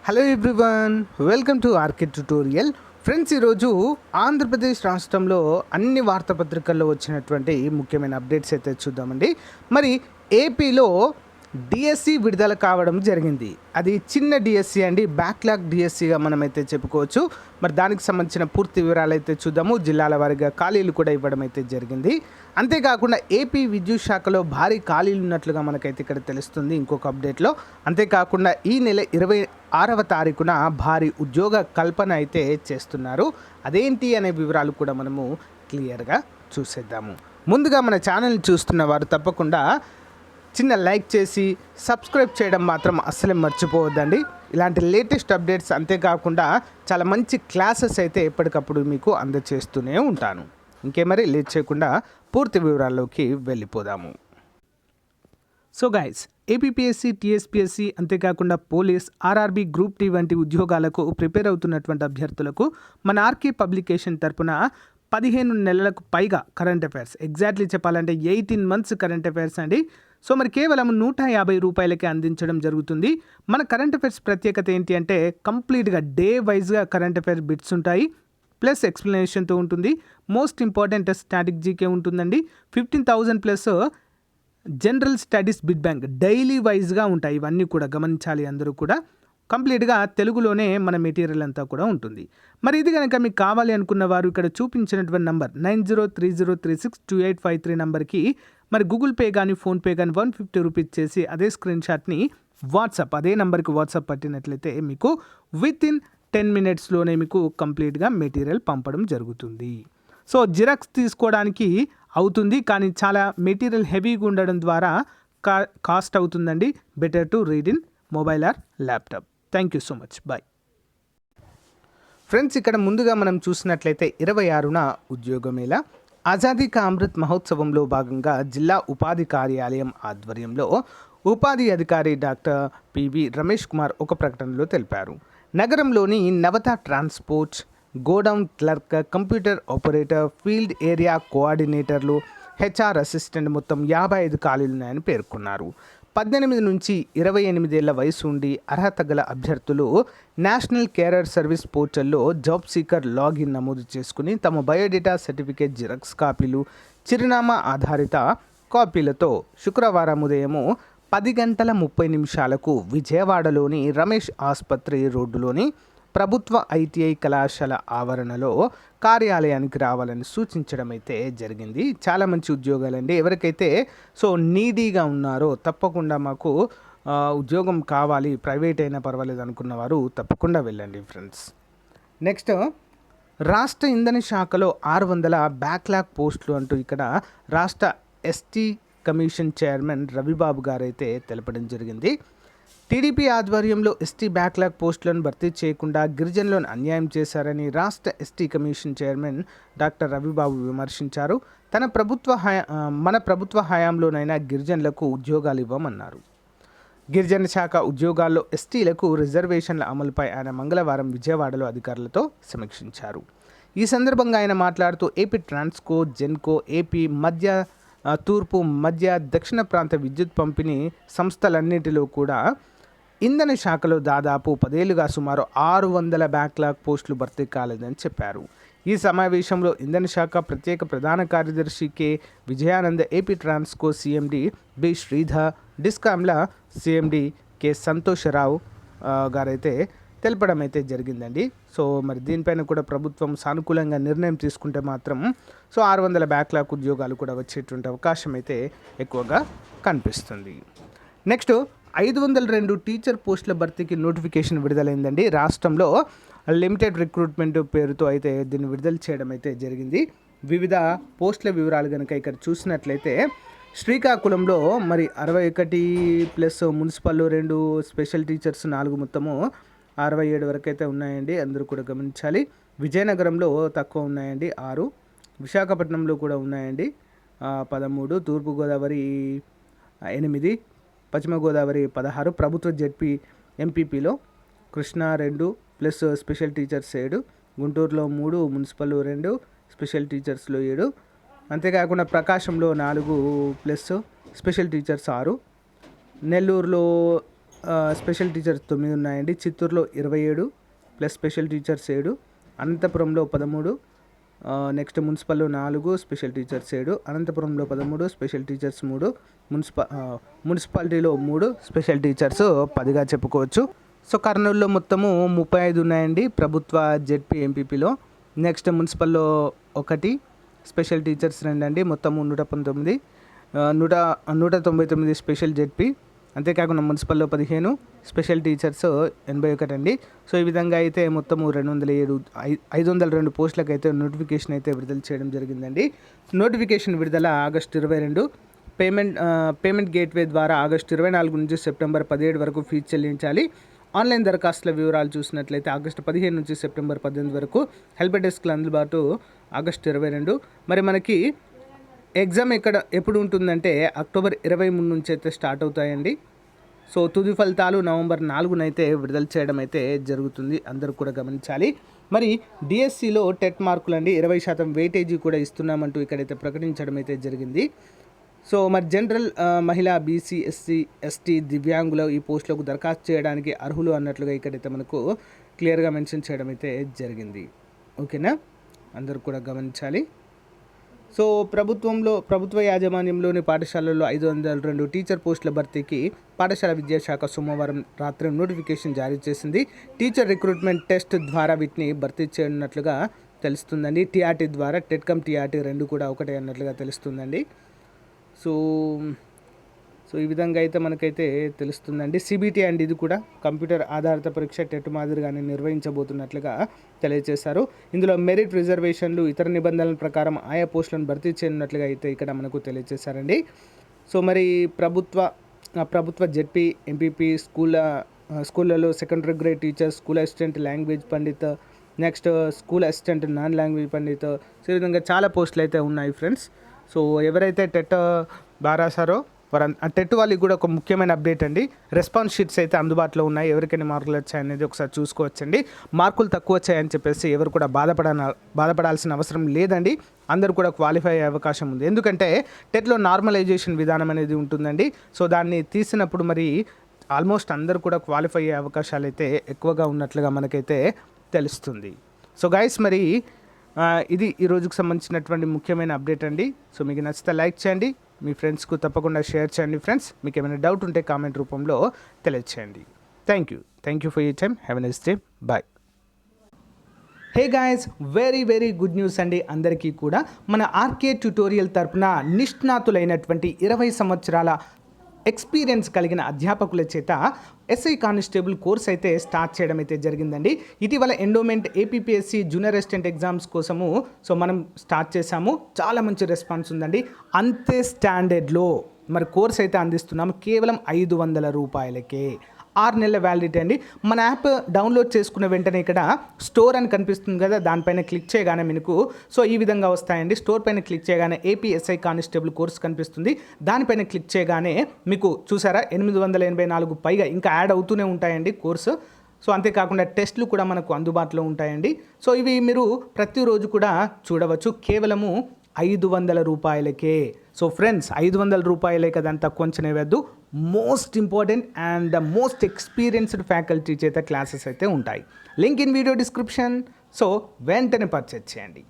Hello everyone, welcome to RK tutorial. Friends, ఈరోజు ఆంధ్రప్రదేశ్ రాష్ట్రంలో అన్ని వార్తాపత్రికల్లో వచ్చినటువంటి ముఖ్యమైన అప్డేట్స్ అయితే చూద్దామండి. మరి ఏపీలో డిఎస్సి విడుదల కావడం జరిగింది. అది చిన్న డిఎస్సి అండి, బ్యాక్లాగ్ డిఎస్సిగా మనమైతే చెప్పుకోవచ్చు. మరి దానికి సంబంధించిన పూర్తి వివరాలు అయితే చూద్దాము. జిల్లాల వారీగా ఖాళీలు కూడా ఇవ్వడం అయితే జరిగింది. అంతేకాకుండా ఏపీ విద్యుత్ శాఖలో భారీ ఖాళీలు ఉన్నట్లుగా మనకైతే ఇక్కడ తెలుస్తుంది ఇంకొక అప్డేట్లో. అంతేకాకుండా ఈ నెల 26వ తారీఖున భారీ ఉద్యోగ కల్పన అయితే చేస్తున్నారు. అదేంటి అనే వివరాలు కూడా మనము క్లియర్గా చూసేద్దాము. ముందుగా మన ఛానల్ని చూస్తున్న వారు తప్పకుండా చిన్న లైక్ చేసి సబ్స్క్రైబ్ చేయడం మాత్రం అస్సలే మర్చిపోవద్దండి. ఇలాంటి లేటెస్ట్ అప్డేట్స్, అంతేకాకుండా చాలా మంచి క్లాసెస్ అయితే ఎప్పటికప్పుడు మీకు అందజేస్తూనే ఉంటాను. ఇంకేమరీ లేట్ చేయకుండా పూర్తి వివరాల్లోకి వెళ్ళిపోదాము. సో గైస్, ఏపీపీఎస్సీ, టీఎస్పీఎస్సీ, అంతేకాకుండా పోలీస్, ఆర్ఆర్బీ, గ్రూప్ టీ వంటి ఉద్యోగాలకు ప్రిపేర్ అవుతున్నటువంటి అభ్యర్థులకు మన ఆర్కే పబ్లికేషన్ తరపున 15 నెలలకు పైగా కరెంట్ అఫైర్స్, ఎగ్జాక్ట్లీ చెప్పాలంటే 18 మంత్స్ కరెంట్ అఫైర్స్ అండి. సో మరి కేవలం 150 రూపాయలకే అందించడం జరుగుతుంది. మన కరెంట్ అఫైర్స్ ప్రత్యేకత ఏంటి అంటే కంప్లీట్గా డే వైజ్గా కరెంట్ అఫైర్స్ బిట్స్ ఉంటాయి, ప్లస్ ఎక్స్ప్లెనేషన్తో ఉంటుంది. మోస్ట్ ఇంపార్టెంట్ స్టాటిక్ జీకే ఉంటుందండి. 15,000 plus general studies bit bank daily వైజ్గా ఉంటాయి. ఇవన్నీ కూడా గమనించాలి అందరూ కూడా. కంప్లీట్గా తెలుగులోనే మన మెటీరియల్ అంతా కూడా ఉంటుంది. మరి ఇది కనుక మీకు కావాలి అనుకున్న వారు ఇక్కడ చూపించినటువంటి నంబర్ 9030362853 నంబర్కి మరి గూగుల్ పే కానీ ఫోన్పే కానీ 150 రూపీస్ చేసి అదే స్క్రీన్ షాట్ని అదే నెంబర్కి వాట్సాప్ పట్టినట్లయితే మీకు విత్ ఇన్ 10 మినిట్స్లోనే మీకు కంప్లీట్గా మెటీరియల్ పంపడం జరుగుతుంది. సో జిరాక్స్ తీసుకోవడానికి అవుతుంది, కానీ చాలా మెటీరియల్ హెవీగా ఉండడం ద్వారా కాస్ట్ అవుతుందండి. Better to read in mobile or laptop. Thank you so much, bye. Friends, ఇక్కడ ముందుగా మనం చూసినట్లయితే 26న ఉద్యోగ మేళా ఆజాదీ కా అమృత్ మహోత్సవంలో భాగంగా జిల్లా ఉపాధి కార్యాలయం ఆధ్వర్యంలో ఉపాధి అధికారి డాక్టర్ పివి రమేష్ కుమార్ ఒక ప్రకటనలో తెలిపారు. నగరంలోని Navata transport, godown clerk, computer operator, field area కోఆర్డినేటర్లు, హెచ్ఆర్ అసిస్టెంట్ మొత్తం 55 ఖాళీలున్నాయని పేర్కొన్నారు. 18 నుంచి 28 ఏళ్ల వయసు ఉండి అర్హత గల అభ్యర్థులు నేషనల్ కేరర్ సర్వీస్ పోర్టల్లో జాబ్ సీకర్ లాగిన్ నమోదు చేసుకుని తమ బయోడేటా, సర్టిఫికేట్ జిరాక్స్ కాపీలు, చిరునామా ఆధారిత కాపీలతో శుక్రవారం ఉదయం 10:30 విజయవాడలోని రమేష్ ఆసుపత్రి రోడ్డులోని ప్రభుత్వ ఐటీఐ కళాశాల ఆవరణలో కార్యాలయానికి రావాలని సూచించడం అయితే జరిగింది. చాలా మంచి ఉద్యోగాలండి. ఎవరికైతే నీడీగా ఉన్నారో తప్పకుండా మాకు ఉద్యోగం కావాలి, ప్రైవేట్ అయినా పర్వాలేదు అనుకున్న వారు తప్పకుండా వెళ్ళండి ఫ్రెండ్స్. నెక్స్ట్, రాష్ట్ర ఇంధన శాఖలో 600 బ్యాక్లాగ్ పోస్టులు అంటూ ఇక్కడ రాష్ట్ర ఎస్టీ కమిషన్ చైర్మన్ రవిబాబు గారు అయితే తెలపడం జరిగింది. టీడీపీ ఆధ్వర్యంలో ఎస్టీ బ్యాక్లాగ్ పోస్టులను భర్తీ చేయకుండా గిరిజనులను అన్యాయం చేశారని రాష్ట్ర ST commission chairman doctor Ravibabu విమర్శించారు. మన ప్రభుత్వ హయాంలోనైనా గిరిజనులకు ఉద్యోగాలు ఇవ్వమన్నారు. గిరిజన శాఖ ఉద్యోగాల్లో ఎస్టీలకు రిజర్వేషన్ల అమలుపై ఆయన మంగళవారం విజయవాడలో అధికారులతో సమీక్షించారు. ఈ సందర్భంగా ఆయన మాట్లాడుతూ ఏపీ ట్రాన్స్కో, జెన్కో, ఏపీ తూర్పు, మధ్య, దక్షిణ ప్రాంత విద్యుత్ పంపిణీ సంస్థలన్నింటిలో కూడా ఇంధన శాఖలో దాదాపు 10 ఏళ్లుగా సుమారు 600 బ్యాక్లాగ్ పోస్టులు భర్తీ కాలేదని చెప్పారు. ఈ సమావేశంలో ఇంధన శాఖ ప్రత్యేక ప్రధాన కార్యదర్శి K Vijayanand, AP Transco CMD B Sridhar, డిస్కామ్ల సిఎండి కె సంతోషరావు గారైతే తెలపడం అయితే జరిగిందండి. సో మరి దీనిపైన కూడా ప్రభుత్వం సానుకూలంగా నిర్ణయం తీసుకుంటే మాత్రం 600 బ్యాక్లాగ్ ఉద్యోగాలు కూడా వచ్చేటువంటి అవకాశం అయితే ఎక్కువగా కనిపిస్తుంది. నెక్స్ట్, 502 టీచర్ పోస్టుల భర్తీకి నోటిఫికేషన్ విడుదలైందండి. రాష్ట్రంలో లిమిటెడ్ రిక్రూట్మెంట్ పేరుతో అయితే దీన్ని విడుదల చేయడం అయితే జరిగింది. వివిధ పోస్టుల వివరాలు కనుక ఇక్కడ చూసినట్లయితే శ్రీకాకుళంలో మరి 61 ప్లస్ మున్సిపల్లో 2, స్పెషల్ టీచర్స్ 4, మొత్తము 67 వరకు అయితే ఉన్నాయండి. అందరూ కూడా గమనించాలి. విజయనగరంలో తక్కువ ఉన్నాయండి, 6. విశాఖపట్నంలో కూడా ఉన్నాయండి, 13. తూర్పుగోదావరి 8, పశ్చిమ గోదావరి 16. ప్రభుత్వ జెడ్పీ ఎంపీపీలో కృష్ణా 2 ప్లస్ స్పెషల్ టీచర్స్ 7. గుంటూరులో 3, మున్సిపల్ 2, స్పెషల్ టీచర్స్లో 7. అంతేకాకుండా ప్రకాశంలో 4 ప్లస్ స్పెషల్ టీచర్స్ 6. నెల్లూరులో స్పెషల్ టీచర్స్ 9 ఉన్నాయండి. చిత్తూరులో 27 ప్లస్ స్పెషల్ టీచర్స్ 7, అనంతపురంలో 13, నెక్స్ట్ మున్సిపల్లో 4 స్పెషల్ టీచర్స్ 7, అనంతపురంలో 13 స్పెషల్ టీచర్స్ 3, మున్సిపాలిటీలో 3 స్పెషల్ టీచర్స్ 10గా చెప్పుకోవచ్చు. సో కర్నూలులో మొత్తము 35 ఉన్నాయండి ప్రభుత్వ జెడ్పీ ఎంపీపీలో. నెక్స్ట్ మున్సిపల్లో 1 స్పెషల్ టీచర్స్ 2 అండి, మొత్తము 119, 199 స్పెషల్ జెడ్పీ. అంతేకాకుండా మున్సిపల్లో 15 స్పెషల్ టీచర్స్ 81 అండి. సో ఈ విధంగా అయితే మొత్తము 502 పోస్టులకు అయితే నోటిఫికేషన్ అయితే విడుదల చేయడం జరిగిందండి. నోటిఫికేషన్ విడుదల ఆగస్టు 22. పేమెంట్ గేట్వే ద్వారా ఆగస్టు 24 నుంచి సెప్టెంబర్ 17 వరకు ఫీజు చెల్లించాలి. ఆన్లైన్ దరఖాస్తుల వివరాలు చూసినట్లయితే ఆగస్టు 15 నుంచి సెప్టెంబర్ 18 వరకు హెల్ప్ డెస్క్లు అందుబాటు ఆగస్టు 22. మరి మనకి ఎగ్జామ్ ఎప్పుడు ఉంటుందంటే అక్టోబర్ 23 నుంచి అయితే స్టార్ట్ అవుతాయండి. సో తుది ఫలితాలు నవంబర్ 4 విడుదల చేయడం అయితే జరుగుతుంది, అందరూ కూడా గమనించాలి. మరి డిఎస్సిలో టెట్ మార్కులు అండి 20% వెయిటేజీ కూడా ఇస్తున్నామంటూ ఇక్కడైతే ప్రకటించడం అయితే జరిగింది. సో మరి జనరల్, మహిళా, బీసీ, ఎస్సీ, ఎస్టీ, దివ్యాంగుల ఈ పోస్టులకు దరఖాస్తు చేయడానికి అర్హులు అన్నట్లుగా ఇక్కడైతే మనకు క్లియర్గా మెన్షన్ చేయడం అయితే జరిగింది. ఓకేనా, అందరూ కూడా గమనించాలి. సో ప్రభుత్వ యాజమాన్యంలోని పాఠశాలల్లో 502 టీచర్ పోస్టుల భర్తీకి పాఠశాల విద్యాశాఖ సోమవారం రాత్రి నోటిఫికేషన్ జారీ చేసింది. టీచర్ రిక్రూట్మెంట్ టెస్ట్ ద్వారా వీటిని భర్తీ చేయనున్నట్లుగా తెలుస్తుందండి. టీఆర్టీ ద్వారా టెట్ కమ్ టీఆర్టీ 2 కూడా ఒకటే అన్నట్లుగా తెలుస్తుందండి. సో ఈ విధంగా అయితే మనకైతే తెలుస్తుందండి. సిబిటి అండ్ ఇది కూడా కంప్యూటర్ ఆధారిత పరీక్ష టెట్ మాదిరిగానే నిర్వహించబోతున్నట్లుగా తెలియజేశారు. ఇందులో మెరిట్, రిజర్వేషన్లు, ఇతర నిబంధనల ప్రకారం ఆయా పోస్టులను భర్తీ చేయనున్నట్లుగా అయితే ఇక్కడ మనకు తెలియజేశారండి. సో మరి ప్రభుత్వ జెడ్పీ, ఎంపీపీ స్కూళ్ళలో secondary grade teacher, school assistant, language Pandit, next school assistant, non language Pandit, so ఈ విధంగా చాలా పోస్టులు అయితే ఉన్నాయి ఫ్రెండ్స్. సో ఎవరైతే టెట్ బాగా రాశారో టెట్ వాళ్ళకి కూడా ఒక ముఖ్యమైన అప్డేట్ అండి. రెస్పాన్స్ షీట్స్ అయితే అందుబాటులో ఉన్నాయి. ఎవరికైనా మార్కులు వచ్చాయనేది ఒకసారి చూసుకోవచ్చండి. మార్కులు తక్కువ వచ్చాయని చెప్పేసి ఎవరు కూడా బాధపడాల్సిన అవసరం లేదండి. అందరూ కూడా క్వాలిఫై అయ్యే అవకాశం ఉంది. ఎందుకంటే టెట్లో నార్మలైజేషన్ విధానం అనేది ఉంటుందండి. సో దాన్ని తీసినప్పుడు మరి ఆల్మోస్ట్ అందరూ కూడా క్వాలిఫై అయ్యే అవకాశాలు అయితే ఎక్కువగా ఉన్నట్లుగా మనకైతే తెలుస్తుంది. సో గైస్, మరి ఇది ఈ రోజుకు సంబంధించినటువంటి ముఖ్యమైన అప్డేట్ అండి. సో మీకు నచ్చితే లైక్ చేయండి, మీ ఫ్రెండ్స్కు తప్పకుండా షేర్ చేయండి ఫ్రెండ్స్. మీకు ఏమైనా డౌట్ ఉంటే కామెంట్ రూపంలో తెలియచేయండి. Thank you for your time. Have a nice day. Bye. Hey guys, very good news అండి అందరికీ కూడా. మన ఆర్కే ట్యుటోరియల్ తరపున నిష్ణాతులైనటువంటి 20 సంవత్సరాల ఎక్స్పీరియన్స్ కలిగిన అధ్యాపకుల చేత ఎస్ఐ కానిస్టేబుల్ కోర్స్ అయితే స్టార్ట్ చేయడం అయితే జరిగిందండి. ఇటీవల endowment, APPSC junior assistant exams కోసము సో మనం స్టార్ట్ చేశాము. చాలా మంచి రెస్పాన్స్ ఉందండి. అంతే స్టాండర్డ్లో మరి కోర్స్ అయితే అందిస్తున్నాము కేవలం 500 రూపాయలకే. 6 నెలల వ్యాలిడిటీ అండి. మన యాప్ డౌన్లోడ్ చేసుకున్న వెంటనే ఇక్కడ స్టోర్ అని కనిపిస్తుంది కదా, దానిపైన క్లిక్ చేయగానే మీకు సో ఈ విధంగా వస్తాయండి. స్టోర్ పైన క్లిక్ చేయగానే ఏపీఎస్ఐ కానిస్టేబుల్ కోర్స్ కనిపిస్తుంది. దానిపైన క్లిక్ చేయగానే మీకు చూసారా 884 పైగా ఇంకా యాడ్ అవుతూనే ఉంటాయండి కోర్సు. సో అంతేకాకుండా టెస్టులు కూడా మనకు అందుబాటులో ఉంటాయండి. సో ఇవి మీరు ప్రతిరోజు కూడా చూడవచ్చు కేవలము 500 రూపాయలకే. సో ఫ్రెండ్స్, 500 రూపాయలే కదా, అంత కొంచెం వేయద్దు. Most important and the most experienced faculty చేత క్లాసెస్ అయితే ఉంటాయి. Link in video description. So వెంటనే పర్చేజ్ చేయండి.